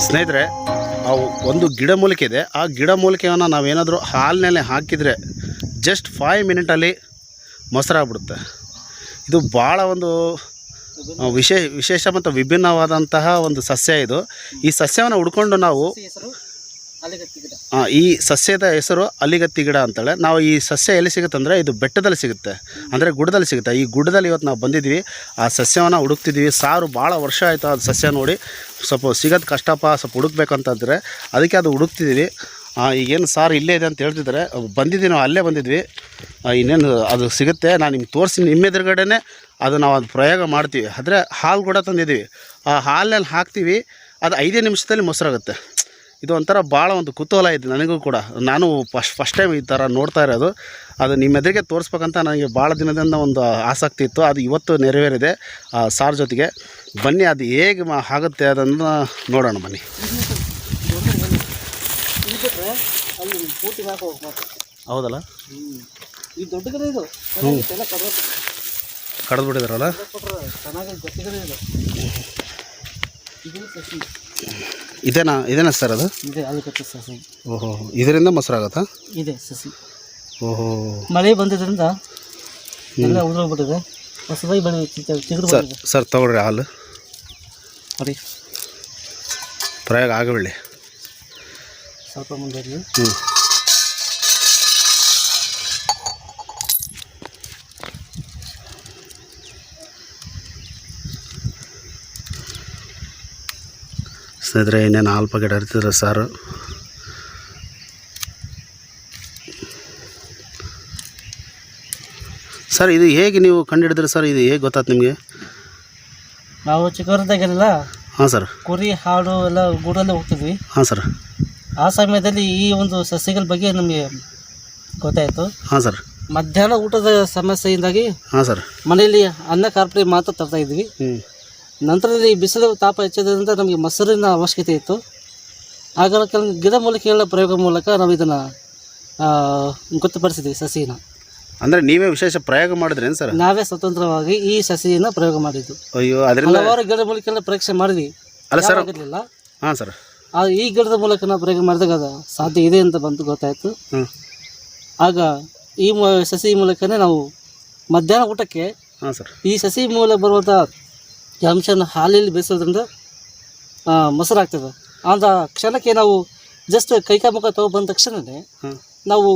ಸ್ನೇಹಿತರೆ, ಒಂದು ಗಿಡಮೂಲಿಕೆ ಇದೆ. ಆ ಗಿಡಮೂಲಿಕೆಯನ್ನು ನಾವೇನಾದರೂ ಹಾಲಿನಲ್ಲಿ ಹಾಕಿದರೆ ಜಸ್ಟ್ 5 ಮಿನಿಟಲ್ಲಿ ಮೊಸರಾಗ್ಬಿಡುತ್ತೆ. ಇದು ಭಾಳ ಒಂದು ವಿಶೇಷ ಮತ್ತು ವಿಭಿನ್ನವಾದಂತಹ ಒಂದು ಸಸ್ಯ ಇದು. ಈ ಸಸ್ಯವನ್ನು ಹುಡ್ಕೊಂಡು ನಾವು ಈ ಸಸ್ಯದ ಹೆಸರು ಅಲಿಗತ್ತಿ ಗಿಡ ಅಂತೇಳಿ. ನಾವು ಈ ಸಸ್ಯ ಎಲ್ಲಿ ಸಿಗುತ್ತೆ ಅಂದರೆ ಇದು ಬೆಟ್ಟದಲ್ಲಿ ಸಿಗುತ್ತೆ, ಅಂದರೆ ಗುಡ್ಡದಲ್ಲಿ ಸಿಗುತ್ತೆ. ಈ ಗುಡ್ಡದಲ್ಲಿ ಇವತ್ತು ನಾವು ಬಂದಿದ್ವಿ, ಆ ಸಸ್ಯವನ್ನು ಹುಡುಕ್ತಿದ್ವಿ. ಸಾರು ಭಾಳ ವರ್ಷ ಆಯಿತು ಅದು ಸಸ್ಯ ನೋಡಿ. ಸ್ವಲ್ಪ ಸಿಗೋದು ಕಷ್ಟಪ್ಪ, ಸ್ವಲ್ಪ ಹುಡುಕ್ಬೇಕಂತಂದರೆ ಅದಕ್ಕೆ ಅದು ಹುಡುಕ್ತಿದ್ದೀವಿ. ಈಗೇನು ಸಾರು ಇಲ್ಲೇ ಇದೆ ಅಂತ ಹೇಳ್ತಿದ್ದಾರೆ. ಬಂದಿದ್ದೀವಿ, ನಾವು ಅಲ್ಲೇ ಬಂದಿದ್ವಿ. ಇನ್ನೇನು ಅದು ಸಿಗುತ್ತೆ, ನಾನು ನಿಮ್ಗೆ ತೋರಿಸಿ ನಿಮ್ಮ ಎದುರುಗಡೆನೇ ಅದು ನಾವು ಅದು ಪ್ರಯೋಗ ಮಾಡ್ತೀವಿ. ಆದರೆ ಹಾಲು ಕೂಡ ತಂದಿದ್ದೀವಿ. ಆ ಹಾಲಿನಲ್ಲಿ ಹಾಕ್ತೀವಿ, ಅದು 5 ನಿಮಿಷದಲ್ಲಿ ಮೊಸರಾಗುತ್ತೆ. ಇದು ಒಂಥರ ಭಾಳ ಒಂದು ಕುತೂಹಲ ಇದೆ ನನಗೂ ಕೂಡ. ನಾನು ಫಸ್ಟ್ ಟೈಮ್ ಈ ಥರ ನೋಡ್ತಾ ಇರೋದು. ಅದು ನಿಮ್ಮ ಎದುರಿಗೆ ತೋರಿಸ್ಬೇಕಂತ ನನಗೆ ಭಾಳ ದಿನದಿಂದ ಒಂದು ಆಸಕ್ತಿ ಇತ್ತು. ಅದು ಇವತ್ತು ನೆರವೇರಿದೆ ಸಾರು ಜೊತೆಗೆ. ಬನ್ನಿ, ಅದು ಹೇಗೆ ಆಗುತ್ತೆ ಅದನ್ನು ನೋಡೋಣ ಬನ್ನಿ. ಹೌದಲ್ಲ, ಈ ದೊಡ್ಡ ಗಿಡ ಇದು ಕಡ್ದು ಬಿಟ್ಟಿದಾರಲ್ಲ. ಇದೇನಾ ಸರ್ ಅದು? ಇದೆ, ಅದಕ್ಕೆ ಸಸಿ. ಓಹೋ, ಇದರಿಂದ ಮೊಸರಾಗತ್ತಾ? ಇದೆ ಸಸಿ. ಓಹೋ, ಮಳೆ ಬಂದಿದ್ದರಿಂದ ಎಲ್ಲ ಉದುರೋಗ್ಬಿಟ್ಟಿದೆ. ಹೊಸದಾಗಿ ಚಿಗುರು ಬಂದಿದೆ. ಸರ್ ತಗೊಳ್ರಿ ಹಾಲು, ನೋಡಿ ಪ್ರಯೋಗ ಆಗಬಿಡಲಿ. ಸ್ವಲ್ಪ ಮುಂದೆ ಇರಲಿ. ಸ್ನೇಹಿತರೆ, ಇನ್ನೇನು ಹಾಲು ಪ್ಯಾಕೆಟ್ ಹರಿತಿದ್ರೆ ಸಾರು. ಸರ್, ಇದು ಹೇಗೆ ನೀವು ಕಂಡುಹಿಡಿದ್ರಿ ಸರ್? ಇದು ಹೇಗೆ ಗೊತ್ತಾಯ್ತು ನಿಮಗೆ? ನಾವು ಚಿಕ್ಕವರಿದ್ದಾಗೆಲ್ಲ ಹಾಂ ಸರ್, ಕುರಿ ಹಾಡು ಎಲ್ಲ ಗೂಡಲ್ಲೇ ಹೋಗ್ತಿದ್ವಿ. ಹಾಂ ಸರ್. ಆ ಸಮಯದಲ್ಲಿ ಈ ಒಂದು ಸಸ್ಯಗಳ ಬಗ್ಗೆ ನಮಗೆ ಗೊತ್ತಾಯಿತು. ಹಾಂ ಸರ್. ಮಧ್ಯಾಹ್ನ ಊಟದ ಸಮಸ್ಯೆಯಿಂದಾಗಿ ಹಾಂ ಸರ್ ಮನೆಯಲ್ಲಿ ಅನ್ನ ಕಾರ್ಪಡಿ ಮಾತ್ರ ತರ್ತಾ ಇದ್ವಿ. ನಂತರದಲ್ಲಿ ಬಿಸಿಲು ತಾಪ ಹೆಚ್ಚೋದ್ರಿಂದ ನಮಗೆ ಮೊಸರಿನ ಅವಶ್ಯಕತೆ ಇತ್ತು. ಆಗ ಕೆಲವು ಗಿಡ ಮೂಲಿಕೆಗಳ ಪ್ರಯೋಗ ಮೂಲಕ ನಾವು ಇದನ್ನು ಗೊತ್ತುಪಡಿಸಿದ್ವಿ ಸಸಿನ. ಅಂದರೆ ನೀವೇ ವಿಶೇಷ ಪ್ರಯೋಗ ಮಾಡಿದ್ರೇನು ಸರ್? ನಾವೇ ಸ್ವತಂತ್ರವಾಗಿ ಈ ಸಸಿಯನ್ನು ಪ್ರಯೋಗ ಮಾಡಿದ್ದು. ಅಯ್ಯೋ, ಅದರಿಂದ ಹಲವಾರು ಗಿಡ ಮೂಲಿಕೆಗಳ ಪರೀಕ್ಷೆ ಮಾಡಿದ್ವಿ. ಅಲ್ಲ ಸರ್? ಆಗಿರಲಿಲ್ಲ. ಹಾಂ ಸರ್. ಈ ಗಿಡದ ಮೂಲಕ ನಾವು ಪ್ರಯೋಗ ಮಾಡಿದಾಗ ಅದು ಸಾಧ್ಯ ಇದೆ ಅಂತ ಬಂತು, ಗೊತ್ತಾಯಿತು. ಆಗ ಈ ಸಸಿ ಮೂಲಕನೇ ನಾವು ಮಧ್ಯಾಹ್ನ ಊಟಕ್ಕೆ ಹಾಂ ಸರ್ ಈ ಸಸಿ ಮೂಲಕ ಬರುವಂಥ ಅಂಶನ ಹಾಲಲ್ಲಿ ಬೇಯಿಸೋದ್ರಿಂದ ಮೊಸರಾಗ್ತದೆ. ಆದ ಕ್ಷಣಕ್ಕೆ ನಾವು ಜಸ್ಟ್ ಕೈಕೈ ಮುಖ ತೊಗೊಬಂದ ತಕ್ಷಣವೇ ನಾವು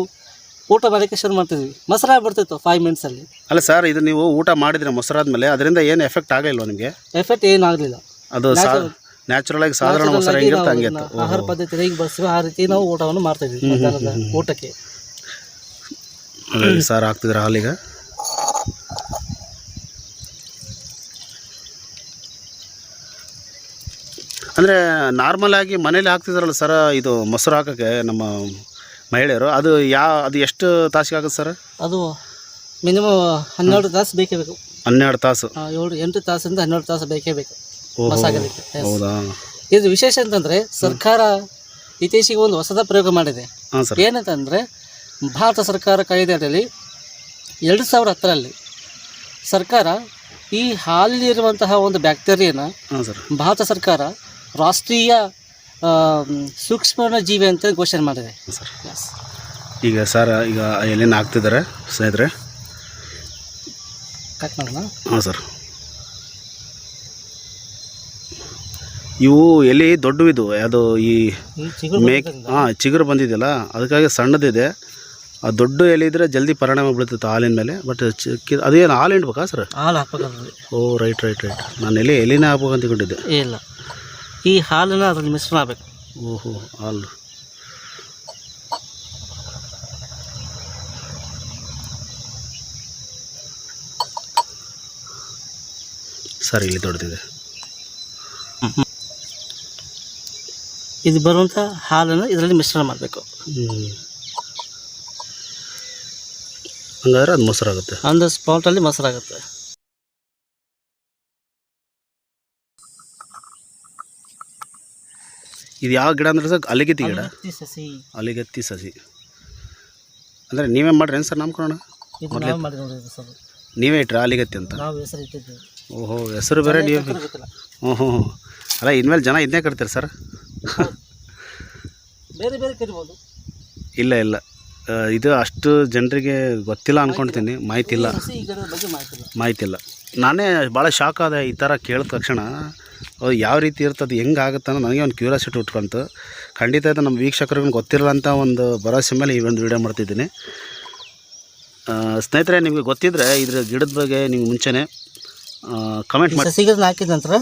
ಊಟ ಮಾಡೋಕ್ಕೆ ಶುರು ಮಾಡ್ತಿದ್ವಿ. ಮೊಸರಾಗ್ಬಿಡ್ತಿತ್ತು 5 ಮಿನಿಟ್ಸಲ್ಲಿ. ಅಲ್ಲ ಸರ್, ಇದು ನೀವು ಊಟ ಮಾಡಿದ್ರೆ ಮೊಸರಾದ್ಮೇಲೆ ಅದರಿಂದ ಏನು ಎಫೆಕ್ಟ್ ಆಗಲಿಲ್ವ ನಿಮಗೆ? ಎಫೆಕ್ಟ್ ಏನು ಆಗಲಿಲ್ಲ. ಅದು ನ್ಯಾಚುರಲ್ ಆಗಿ ಸಾಧಾರಣ ಮೊಸರು ಹೆಂಗಿರುತ್ತೆ ಹಂಗೆ ಆಹಾರ ಪದ್ಧತಿ ಹೇಗೆ ಬಳಸ್ತೀವಿ ಆ ರೀತಿ ನಾವು ಊಟವನ್ನು ಮಾಡ್ತಾಯಿದ್ವಿ ಮಧ್ಯಾಹ್ನದ ಊಟಕ್ಕೆ. ಸಾರು ಹಾಕ್ತಿದ್ರೆ ಹಾಲಿಗೆ ಅಂದರೆ ನಾರ್ಮಲ್ ಆಗಿ ಮನೇಲಿ ಹಾಕ್ತಿದ್ರಲ್ಲ ಸರ್, ಇದು ಮೊಸರು ಹಾಕೋಕ್ಕೆ ನಮ್ಮ ಮಹಿಳೆಯರು, ಅದು ಎಷ್ಟು ತಾಸಿಗೆ ಆಗುತ್ತೆ ಸರ್? ಅದು ಮಿನಿಮಮ್ 12 ತಾಸು ಬೇಕೇ ಬೇಕು. 12 ತಾಸು? 8 ತಾಸಿಂದ 12 ತಾಸು ಬೇಕೇ ಬೇಕು ಮೊಸರಾಗೋದಕ್ಕೆ. ಹೌದಾ? ಇದು ವಿಶೇಷ ಅಂತಂದರೆ ಸರ್ಕಾರ ಇತ್ತೀಚೆಗೆ ಒಂದು ಹೊಸದ ಪ್ರಯೋಗ ಮಾಡಿದೆ. ಏನಂತಂದರೆ ಭಾರತ ಸರ್ಕಾರ ಕಾಯ್ದೆಯಲ್ಲಿ 2010ರಲ್ಲಿ ಸರ್ಕಾರ ಈ ಹಾಲಿರುವಂತಹ ಒಂದು ಬ್ಯಾಕ್ಟೀರಿಯಾನ ಭಾರತ ಸರ್ಕಾರ ರಾಷ್ಟ್ರೀಯ ಸೂಕ್ಷ್ಮ ಜೀವಿ ಅಂತ ಘೋಷಣೆ ಮಾಡಿದೆ ಸರ್. ಈಗ ಸರ್, ಈಗ ಎಲೆನ ಹಾಕ್ತಿದ್ದಾರೆ ಸ್ನೇಹಿತರೆ. ಕಟ್ ಮಾಡೋಣ. ಹಾಂ ಸರ್. ಇವು ಎಲೆ ದೊಡ್ಡವಿದು, ಅದು ಈ ಚಿಗುರು ಬಂದಿದೆಯಲ್ಲ, ಅದಕ್ಕಾಗಿ ಸಣ್ಣದಿದೆ. ಆ ದೊಡ್ಡ ಎಲೆ ಇದ್ದರೆ ಜಲ್ದಿ ಪರಿಣಾಮ ಬೀಳ್ತಿತ್ತು ಹಾಲಿನ ಮೇಲೆ. ಬಟ್ ಅದೇನು ಹಾಲು ಹಿಂಡ್ಬೇಕಾ ಸರ್? ಹಾಲು ಹಾಕ್ಬೇಕಾಗ್ತದೆ. ಓ, ರೈಟ್. ನಾನು ಎಲೆನೇ ಹಾಕ್ಬೇಕು ಅಂದ್ಕೊಂಡಿದ್ದೆ. ಇಲ್ಲ, ಈ ಹಾಲನ್ನು ಅದ್ರಲ್ಲಿ ಮಿಕ್ಸ್ ಮಾಡಬೇಕು. ಓಹೋ, ಹಾಲು. ಸರ್, ಇಲ್ಲಿ ದೊಡ್ಡದಿದೆ. ಇದು ಬರುವಂಥ ಹಾಲನ್ನು ಇದರಲ್ಲಿ ಮಿಶ್ರಣ ಮಾಡಬೇಕು. ಹಂಗಾದ್ರೆ ಅದು ಮೊಸರಾಗುತ್ತೆ. On the ಸ್ಪಾಟಲ್ಲಿ ಮೊಸರಾಗುತ್ತೆ. ಇದು ಯಾವ ಗಿಡ ಅಂದ್ರೆ ಸರ್? ಅಲಿಗತ್ತಿ ಗಿಡ? ಸಸಿ. ಅಲಿಗತ್ತಿ ಸಸಿ ಅಂದರೆ ನೀವೇ ಮಾಡ್ರಿ ಸರ್ ನಾಮಕರಣ? ನೀವೇ ಇಟ್ರಾ ಅಲಿಗತ್ತಿ ಅಂತ? ಓಹೋ, ಹೆಸರು ಬೇರೆ ನೀವು. ಹ್ಞೂ. ಅಲ್ಲ, ಇನ್ಮೇಲೆ ಜನ ಇದನ್ನೇ ಕಟ್ತೀರಿ ಸರ್? ಬೇರೆ ಬೇರೆ ಕರಿಬೋದು. ಇಲ್ಲ ಇಲ್ಲ ಇದು ಅಷ್ಟು ಜನರಿಗೆ ಗೊತ್ತಿಲ್ಲ ಅಂದ್ಕೊಳ್ತೀನಿ, ಮಾಹಿತಿ ಇಲ್ಲ, ಸಸಿ ಗಿಡದ ಬಗ್ಗೆ ಮಾಹಿತಿ ಇಲ್ಲ. ನಾನೇ ಭಾಳ ಶಾಕ್ ಆದೆ ಈ ಥರ ಕೇಳಿದ ತಕ್ಷಣ. ಅದು ಯಾವ ರೀತಿ ಇರ್ತದೆ, ಹೆಂಗೆ ಆಗುತ್ತೆ ಅನ್ನೋ ನನಗೆ ಒಂದು ಕ್ಯೂರಿಯಾಸಿಟಿ ಉಟ್ಕೊಂತು. ಖಂಡಿತ ಇದು ನಮ್ಮ ವೀಕ್ಷಕರಿಗೂ ಗೊತ್ತಿರಲ್ಲ ಅಂತ ಒಂದು ಭರವಸೆ ಮೇಲೆ ಈ ಒಂದು ವಿಡಿಯೋ ಮಾಡ್ತಿದ್ದೀನಿ. ಸ್ನೇಹಿತರೆ, ನಿಮಗೆ ಗೊತ್ತಿದ್ದರೆ ಇದ್ರ ಗಿಡದ ಬಗ್ಗೆ ನೀವು ಮುಂಚೆನೇ ಕಮೆಂಟ್ ಮಾಡಿ. ಸಸಿಗಳನ್ನ ಹಾಕಿದ ನಂತರ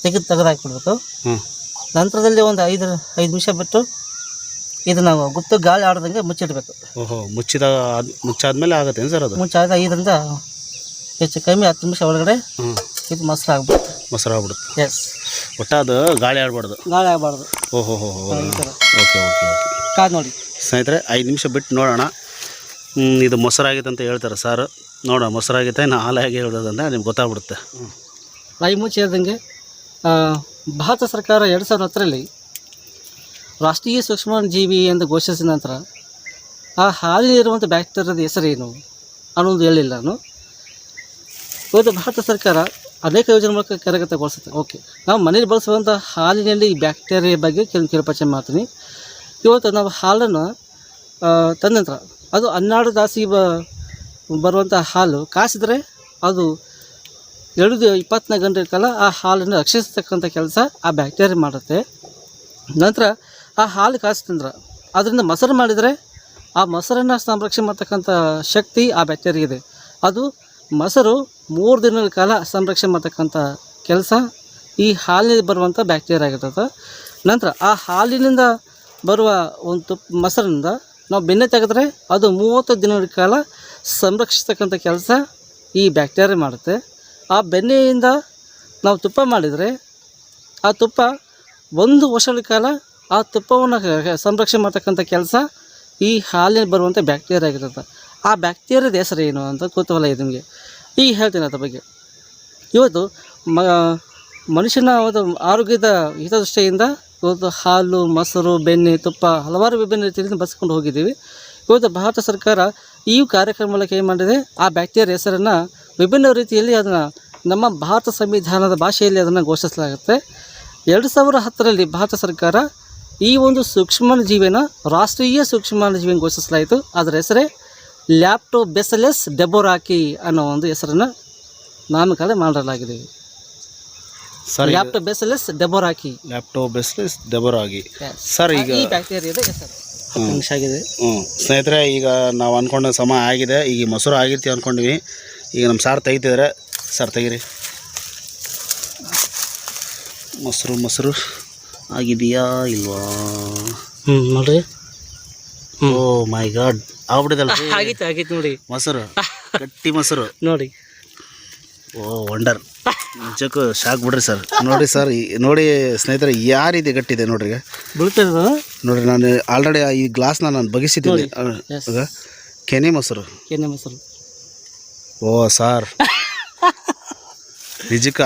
ತೆಗೆದು ಹಾಕಿಬಿಡ್ಬೇಕು. ನಂತರದಲ್ಲಿ ಒಂದು 5 ನಿಮಿಷ ಬಿಟ್ಟು ಇದು ನಾವು ಗುಪ್ತ ಗಾಳಿ ಆಡೋದಂಗೆ ಮುಚ್ಚಿಡಬೇಕು. ಓಹೋ, ಮುಚ್ಚಾದ್ಮೇಲೆ ಆಗುತ್ತೆ ಸರ್? ಅದು ಮುಚ್ಚಾದ 5ರಿಂದ ಹೆಚ್ಚು ಕಮ್ಮಿ 10 ನಿಮಿಷ ಒಳಗಡೆ ಇದು ಮೊಸರು ಆಗ್ಬಿಡುತ್ತೆ. ಮೊಸರು ಆಗ್ಬಿಡುತ್ತೆ. ಎಸ್, ಒಟ್ಟು ಅದು ಗಾಳಿ ಆಡಬಾರ್ದು. ಗಾಳಿ ಆಗಬಾರ್ದು. ಓಹೋ ಓಕೆ ಓಕೆ ಓಕೆ. ಕಾದು ನೋಡಿ ಸ್ನೇಹಿತರೆ, 5 ನಿಮಿಷ ಬಿಟ್ಟು ನೋಡೋಣ. ಇದು ಮೊಸರಾಗಿದೆ ಅಂತ ಹೇಳ್ತಾರೆ ಸರ್. ನೋಡೋಣ ಮೊಸರಾಗಿದೆ ಇನ್ನು ಹಾಲಾಗಿ ಹೇಳೋದಂದ್ರೆ ನಿಮ್ಗೆ ಗೊತ್ತಾಗ್ಬಿಡುತ್ತೆ. ಬಾಯಿ ಮುಚ್ಚಿ ಹೇಳ್ದಂಗೆ ಭಾರತ ಸರ್ಕಾರ 2010ರಲ್ಲಿ ರಾಷ್ಟ್ರೀಯ ಸೂಕ್ಷ್ಮಾಣುಜೀವಿ ಎಂದು ಘೋಷಿಸಿದ ನಂತರ ಆ ಹಾಲಿನಲ್ಲಿರುವಂಥ ಬ್ಯಾಕ್ಟೀರಿಯಾದ ಹೆಸರೇನು ಅನ್ನೋದು ಹೇಳಿಲ್ಲ ನಾನು. ಇವತ್ತು ಭಾರತ ಸರ್ಕಾರ ಅನೇಕ ಯೋಜನೆ ಮೂಲಕ ಕಾರ್ಯಗತಗೊಳಿಸುತ್ತೆ. ಓಕೆ, ನಾವು ಮನೇಲಿ ಬಳಸುವಂಥ ಹಾಲಿನಲ್ಲಿ ಈ ಬ್ಯಾಕ್ಟೀರಿಯಾ ಬಗ್ಗೆ ಕೆಲವು ಪರಿಚಯ ಮಾಡ್ತೀನಿ. ಇವತ್ತು ನಾವು ಹಾಲನ್ನು ತಂದ ನಂತರ ಅದು 12 ತಾಸಿಗೆ ಬರುವಂಥ ಹಾಲು ಕಾಸಿದರೆ ಅದು 24 ಗಂಟೆ ಕಾಲ ಆ ಹಾಲನ್ನು ರಕ್ಷಿಸ್ತಕ್ಕಂಥ ಕೆಲಸ ಆ ಬ್ಯಾಕ್ಟೀರಿಯಾ ಮಾಡುತ್ತೆ. ನಂತರ ಆ ಹಾಲು ಕಾಸಿದ್ರೆ ಅದರಿಂದ ಮೊಸರು ಮಾಡಿದರೆ ಆ ಮೊಸರನ್ನು ಸಂರಕ್ಷಣೆ ಮಾಡ್ತಕ್ಕಂಥ ಶಕ್ತಿ ಆ ಬ್ಯಾಕ್ಟೀರಿಯಾ ಇದೆ. ಅದು ಮೊಸರು 3 ದಿನಗಳ ಕಾಲ ಸಂರಕ್ಷಣೆ ಮಾಡ್ತಕ್ಕಂಥ ಕೆಲಸ ಈ ಹಾಲಿನಲ್ಲಿ ಬರುವಂಥ ಬ್ಯಾಕ್ಟೀರಿಯಾ ಆಗಿರ್ತದೆ. ನಂತರ ಆ ಹಾಲಿನಿಂದ ಬರುವ ಒಂದು ಮೊಸರಿನಿಂದ ನಾವು ಬೆಣ್ಣೆ ತೆಗೆದ್ರೆ ಅದು 30 ದಿನಗಳ ಕಾಲ ಸಂರಕ್ಷಿಸ್ತಕ್ಕಂಥ ಕೆಲಸ ಈ ಬ್ಯಾಕ್ಟೀರಿಯಾ ಮಾಡುತ್ತೆ. ಆ ಬೆಣ್ಣೆಯಿಂದ ನಾವು ತುಪ್ಪ ಮಾಡಿದರೆ ಆ ತುಪ್ಪ 1 ವರ್ಷಗಳ ಕಾಲ ಆ ತುಪ್ಪವನ್ನು ಸಂರಕ್ಷಣೆ ಮಾಡ್ತಕ್ಕಂಥ ಕೆಲಸ ಈ ಹಾಲಿನ ಬರುವಂಥ ಬ್ಯಾಕ್ಟೀರಿಯಾ ಆಗಿರುತ್ತೆ. ಆ ಬ್ಯಾಕ್ಟೀರಿಯಾದ ಹೆಸರು ಏನು ಅಂತ ಕುತೂಹಲ ಇದೆ ನಿಮಗೆ. ಈಗ ಹೇಳ್ತೀನಿ ಅದ್ರ ಬಗ್ಗೆ. ಇವತ್ತು ಮನುಷ್ಯನ ಒಂದು ಆರೋಗ್ಯದ ಹಿತದೃಷ್ಟಿಯಿಂದ ಇವತ್ತು ಹಾಲು, ಮೊಸರು, ಬೆಣ್ಣೆ, ತುಪ್ಪ ಹಲವಾರು ವಿಭಿನ್ನ ರೀತಿಯಲ್ಲಿ ಬಳಸ್ಕೊಂಡು ಹೋಗಿದ್ದೀವಿ. ಇವತ್ತು ಭಾರತ ಸರ್ಕಾರ ಈ ಕಾರ್ಯಕ್ರಮ ಮೂಲಕ ಏನು ಮಾಡಿದೆ, ಆ ಬ್ಯಾಕ್ಟೀರಿಯಾ ಹೆಸರನ್ನು ವಿಭಿನ್ನ ರೀತಿಯಲ್ಲಿ ಅದನ್ನು ನಮ್ಮ ಭಾರತ ಸಂವಿಧಾನದ ಭಾಷೆಯಲ್ಲಿ ಅದನ್ನು ಘೋಷಿಸಲಾಗುತ್ತೆ. 2010ರಲ್ಲಿ ಭಾರತ ಸರ್ಕಾರ ಈ ಒಂದು ಸೂಕ್ಷ್ಮಾಣುಜೀವಿನ ರಾಷ್ಟ್ರೀಯ ಸೂಕ್ಷ್ಮಾಣುಜೀವಿಯನ್ನು ಘೋಷಿಸಲಾಯಿತು. ಅದರ ಹೆಸರೇ ಲ್ಯಾಪ್ಟೋಬೆಸಿಲಸ್ ಡೆಬೋರಾಕಿ ಅನ್ನೋ ಒಂದು ಹೆಸರನ್ನು ನಾಮಕರಣ ಮಾಡಲಾಗಿದೆ. ಸರ್, ಲ್ಯಾಪ್ಟೋಬೆಸಿಲಸ್ ಡೆಬೋರಾಕಿ. ಲ್ಯಾಪ್ಟೋಬೆಸಿಲಸ್ ಡೆಬೋರಾಕಿ ಸರ್. ಈಗ ಈ ಬ್ಯಾಕ್ಟೀರಿಯಾದ ಹೆಸರು. 10 ನಿಮಿಷ ಆಗಿದೆ. ಸ್ನೇಹಿತರೆ, ಈಗ ನಾವು ಅಂದ್ಕೊಂಡ ಸಮಯ ಆಗಿದೆ. ಈಗ ಮೊಸರು ಆಗಿರ್ತೀವಿ ಅಂದ್ಕೊಂಡ್ವಿ. ಈಗ ನಮ್ಮ ಸಾರು ತೆಗಿತಿದ್ದಾರೆ. ಸರ್ ತೆಗೀರಿ. ಮೊಸರು ಆಗಿದೆಯಾ ಇಲ್ವಾ ನೋಡ್ರಿ. ಓ ಮೈ ಗಾಡ್, ಆಗ್ಬಿಡಿದಲ್ಲ. ಆಗಿತ್ತು ನೋಡಿ ಮೊಸರು, ಗಟ್ಟಿ ಮೊಸರು ನೋಡಿ. ಓ ವಂಡರ್, ನಿಜಕ್ಕೂ ಶಾಕ್ ಬಿಡ್ರಿ ಸರ್. ನೋಡಿ ಸರ್, ನೋಡಿ ಸ್ನೇಹಿತರೆ, ಯಾವ ರೀತಿ ಗಟ್ಟಿದೆ ನೋಡ್ರಿ. ಬೀಳ್ತದ ನೋಡ್ರಿ, ನಾನು ಆಲ್ರೆಡಿ ಈ ಗ್ಲಾಸ್ನ ನಾನು ಬಗಿಸಿದ್ದೀನಿ. ಕೆನೆ ಮೊಸರು. ಓ ಸಾರ್, ನಿಜಕ್ಕೆ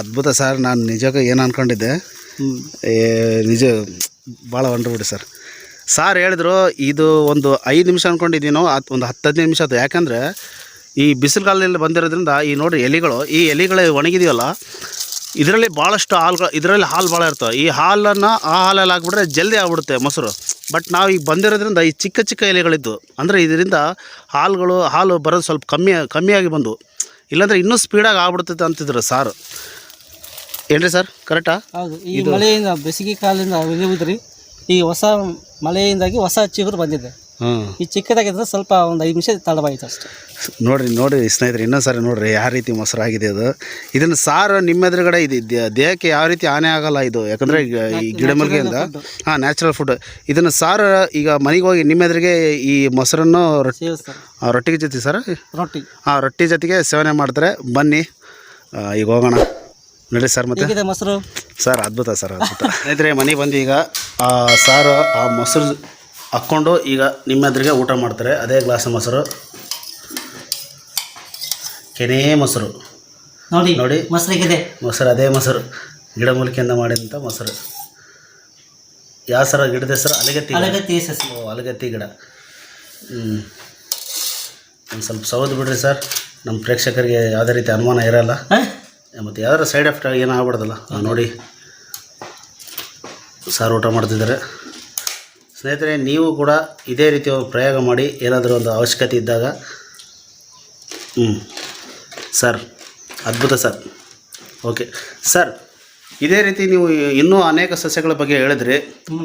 ಅದ್ಭುತ ಸರ್. ನಾನು ನಿಜಕ್ಕೆ ಏನು ಅಂದ್ಕೊಂಡಿದ್ದೆ, ನಿಜ ಭಾಳ ವಂಡರ್ ಬಿಡಿ ಸರ್. ಸಾರ್ ಹೇಳಿದ್ರು ಇದು ಒಂದು 5 ನಿಮಿಷ ಅಂದ್ಕೊಂಡಿದ್ದೀನೋ, ಒಂದು 10-15 ನಿಮಿಷ ಆಯ್ತು. ಯಾಕಂದರೆ ಈ ಬಿಸಿಲುಗಾಲದಲ್ಲಿ ಬಂದಿರೋದ್ರಿಂದ ಈ ನೋಡಿರಿ ಎಲೆಗಳು, ಈ ಎಲೆಗಳು ಒಣಗಿದೆಯಲ್ಲ, ಇದರಲ್ಲಿ ಭಾಳಷ್ಟು ಹಾಲುಗಳು, ಇದರಲ್ಲಿ ಹಾಲು ಭಾಳ ಇರ್ತವೆ. ಈ ಹಾಲನ್ನು ಆ ಹಾಲಲ್ಲಿ ಹಾಕ್ಬಿಟ್ರೆ ಜಲ್ದಿ ಆಗ್ಬಿಡುತ್ತೆ ಮೊಸರು. ಬಟ್ ನಾವು ಈಗ ಬಂದಿರೋದ್ರಿಂದ ಈ ಚಿಕ್ಕ ಚಿಕ್ಕ ಎಲೆಗಳಿದ್ದು, ಅಂದರೆ ಇದರಿಂದ ಹಾಲು ಬರೋದು ಸ್ವಲ್ಪ ಕಮ್ಮಿಯಾಗಿ ಬಂದು, ಇಲ್ಲಾಂದರೆ ಇನ್ನೂ ಸ್ಪೀಡಾಗಿ ಆಗ್ಬಿಡ್ತೈತೆ ಅಂತಿದ್ರು ಸಾರು. ಏನ್ರಿ ಸರ್, ಕರೆಕ್ಟಾ? ಹೌದು. ಈ ಮಳೆಯಿಂದ, ಬೇಸಿಗೆ ಕಾಲದಿಂದ ಇಳಿಯುವುದ್ರಿ, ಈ ಹೊಸ ಮಳೆಯಿಂದಾಗಿ ಹೊಸ ಚಿಗುರು ಬಂದಿದೆ. ಈ ಚಿಕ್ಕದಾಗಿದ್ರೆ ಸ್ವಲ್ಪ ಒಂದು 5 ನಿಮಿಷ ತಡವಾಯಿತು ಅಷ್ಟೇ. ನೋಡಿರಿ ಸ್ನೇಹಿತರೆ, ಇನ್ನೊಂದು ಸಾರಿ ನೋಡಿರಿ ಯಾವ ರೀತಿ ಮೊಸರಾಗಿದೆ ಅದು. ಇದನ್ನು ಸಾರು ನಿಮ್ಮ ಎದುರುಗಡೆ ಇದು ದೇಹಕ್ಕೆ ಯಾವ ರೀತಿ ಹಾನಿ ಆಗಲ್ಲ ಇದು, ಯಾಕಂದರೆ ಈ ಗಿಡಮೂಲಿಕೆಯಿಂದ ನ್ಯಾಚುರಲ್ ಫುಡ್. ಇದನ್ನು ಸಾರು ಈಗ ಮನೆಗೆ ಹೋಗಿ ನಿಮ್ಮ ಎದುರಿಗೆ ಈ ಮೊಸರನ್ನು ರೊಟ್ಟಿಗೆ ಜೊತೆ ಸರ್, ರೊಟ್ಟಿ ಜೊತೆಗೆ ಸೇವನೆ ಮಾಡ್ತಾರೆ. ಬನ್ನಿ ಈಗ ಹೋಗೋಣ ನೋಡಿ ಸರ್. ಮತ್ತೆ ಮೊಸರು ಸರ್ ಅದ್ಭುತ ಸರ್, ಅದ್ಭುತ. ಸ್ನೇಹಿತರೆ, ಮನೆಗೆ ಬಂದು ಈಗ ಸಾರು ಆ ಮೊಸರು ಹಾಕ್ಕೊಂಡು ಈಗ ನಿಮ್ಮ ಎದುರಿಗೆ ಊಟ ಮಾಡ್ತಾರೆ. ಅದೇ ಗ್ಲಾಸ್ ಮೊಸರು, ಕೆನೆ ಮೊಸರು ನೋಡಿ ಮೊಸರು, ಅದೇ ಮೊಸರು, ಗಿಡಮೂಲಿಕೆಯಿಂದ ಮಾಡಿದಂಥ ಮೊಸರು. ಯಾವ ಸರ ಗಿಡದ ಹೆಸರು? ಅಲಗತ್ತಿ ಗಿಡ. ಒಂದು ಸ್ವಲ್ಪ ಸೌದು ಬಿಡ್ರಿ ಸರ್, ನಮ್ಮ ಪ್ರೇಕ್ಷಕರಿಗೆ ಯಾವುದೇ ರೀತಿ ಅನುಮಾನ ಇರೋಲ್ಲ. ಮತ್ತು ಯಾವ್ದಾರು ಸೈಡ್ ಎಫೆಕ್ಟ್ ಏನು ಆಗ್ಬಿಡ್ದಲ್ಲ ನೋಡಿ. ಸಾರು ಊಟ ಮಾಡ್ತಿದ್ದಾರೆ. ಸ್ನೇಹಿತರೆ, ನೀವು ಕೂಡ ಇದೇ ರೀತಿ ಒಂದು ಪ್ರಯೋಗ ಮಾಡಿ, ಏನಾದರೂ ಒಂದು ಅವಶ್ಯಕತೆ ಇದ್ದಾಗ. ಸರ್, ಅದ್ಭುತ ಸರ್. ಓಕೆ ಸರ್, ಇದೇ ರೀತಿ ನೀವು ಇನ್ನೂ ಅನೇಕ ಸಸ್ಯಗಳ ಬಗ್ಗೆ ಹೇಳಿದ್ರಿ,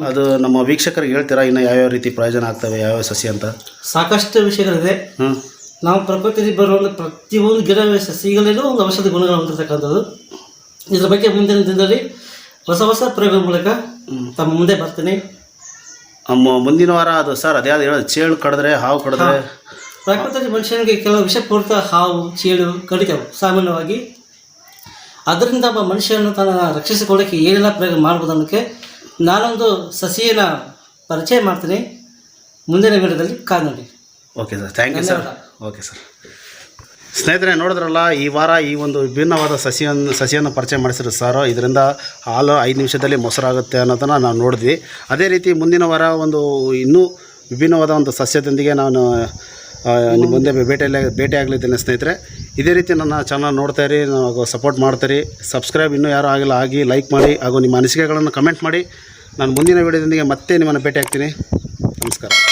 ಅದು ನಮ್ಮ ವೀಕ್ಷಕರಿಗೆ ಹೇಳ್ತೀರಾ ಇನ್ನು ಯಾವ್ಯಾವ ರೀತಿ ಪ್ರಯೋಜನ ಆಗ್ತವೆ, ಯಾವ್ಯಾವ ಸಸ್ಯ ಅಂತ? ಸಾಕಷ್ಟು ವಿಷಯಗಳಿದೆ. ನಾವು ಪ್ರಕೃತಿಯಲ್ಲಿ ಬರುವ ಪ್ರತಿಯೊಂದು ಗಿಡ ಸಸಿಗಳಲ್ಲೂ ಒಂದು ಔಷಧಿ ಗುಣಗಳು ಹೊಂದಿರತಕ್ಕಂಥದ್ದು. ಇದ್ರ ಬಗ್ಗೆ ಮುಂದಿನ ದಿನದಲ್ಲಿ ಹೊಸ ಹೊಸ ಪ್ರಯೋಗದ ಮೂಲಕ ತಮ್ಮ ಮುಂದೆ ಬರ್ತೀನಿ. ಮುಂದಿನ ವಾರ ಅದು ಸರ್ ಅದ್ಯಾವುದು ಹೇಳೋದು, ಚೇಳು ಕಡಿದ್ರೆ, ಹಾವು ಕಡಿದ್ರೆ? ಪ್ರಕೃತಿಯಲ್ಲಿ ಮನುಷ್ಯನಿಗೆ ಕೆಲವು ವಿಷಪೂರಿತ ಹಾವು, ಚೇಳು ಕಡಿತವು ಸಾಮಾನ್ಯವಾಗಿ. ಅದರಿಂದ ಒಬ್ಬ ಮನುಷ್ಯನನ್ನು ತನ್ನ ರಕ್ಷಿಸಿಕೊಳ್ಳೋಕ್ಕೆ ಏನೆಲ್ಲ ಪ್ರಯೋಗ ಮಾಡ್ಬೋದು ಅನ್ನೋಕ್ಕೆ ನಾನೊಂದು ಸಸಿಯನ್ನು ಪರಿಚಯ ಮಾಡ್ತೀನಿ. ಮುಂದಿನ ವಿಡಿಯೋದಲ್ಲಿ ಕಾನೂನಿ. Okay sir, thank you sir. Okay sir. ಸ್ನೇಹಿತರೆ, ನೋಡಿದ್ರಲ್ಲ, ಈ ವಾರ ಈ ಒಂದು ವಿಭಿನ್ನವಾದ ಸಸಿಯನ್ನು ಪರಿಚಯ ಮಾಡಿಸಿದ್ರು ಸರ್. ಇದರಿಂದ ಹಾಲು 5 ನಿಮಿಷದಲ್ಲಿ ಮೊಸರಾಗುತ್ತೆ ಅನ್ನೋದನ್ನು ನಾವು ನೋಡಿದ್ವಿ. ಅದೇ ರೀತಿ ಮುಂದಿನ ವಾರ ಒಂದು ಇನ್ನೂ ವಿಭಿನ್ನವಾದ ಒಂದು ಸಸ್ಯದೊಂದಿಗೆ ನಾನು ನಿಮ್ಮ ಮುಂದೆ ಭೇಟಿ ಆಗಲಿದ್ದೇನೆ ಸ್ನೇಹಿತರೆ. ಇದೇ ರೀತಿ ನನ್ನ ಚಾನಲ್ ನೋಡ್ತಾಯಿರಿ, ನಾವು ಸಪೋರ್ಟ್ ಮಾಡ್ತೀರಿ. ಸಬ್ಸ್ಕ್ರೈಬ್ ಇನ್ನೂ ಯಾರು ಆಗಿಲ್ಲ, ಆಗಿ ಲೈಕ್ ಮಾಡಿ, ಹಾಗೂ ನಿಮ್ಮ ಅನಿಸಿಕೆಗಳನ್ನು ಕಮೆಂಟ್ ಮಾಡಿ. ನಾನು ಮುಂದಿನ ವಿಡಿಯೋದೊಂದಿಗೆ ಮತ್ತೆ ನಿಮ್ಮನ್ನು ಭೇಟಿ ಆಗ್ತೀನಿ. ನಮಸ್ಕಾರ.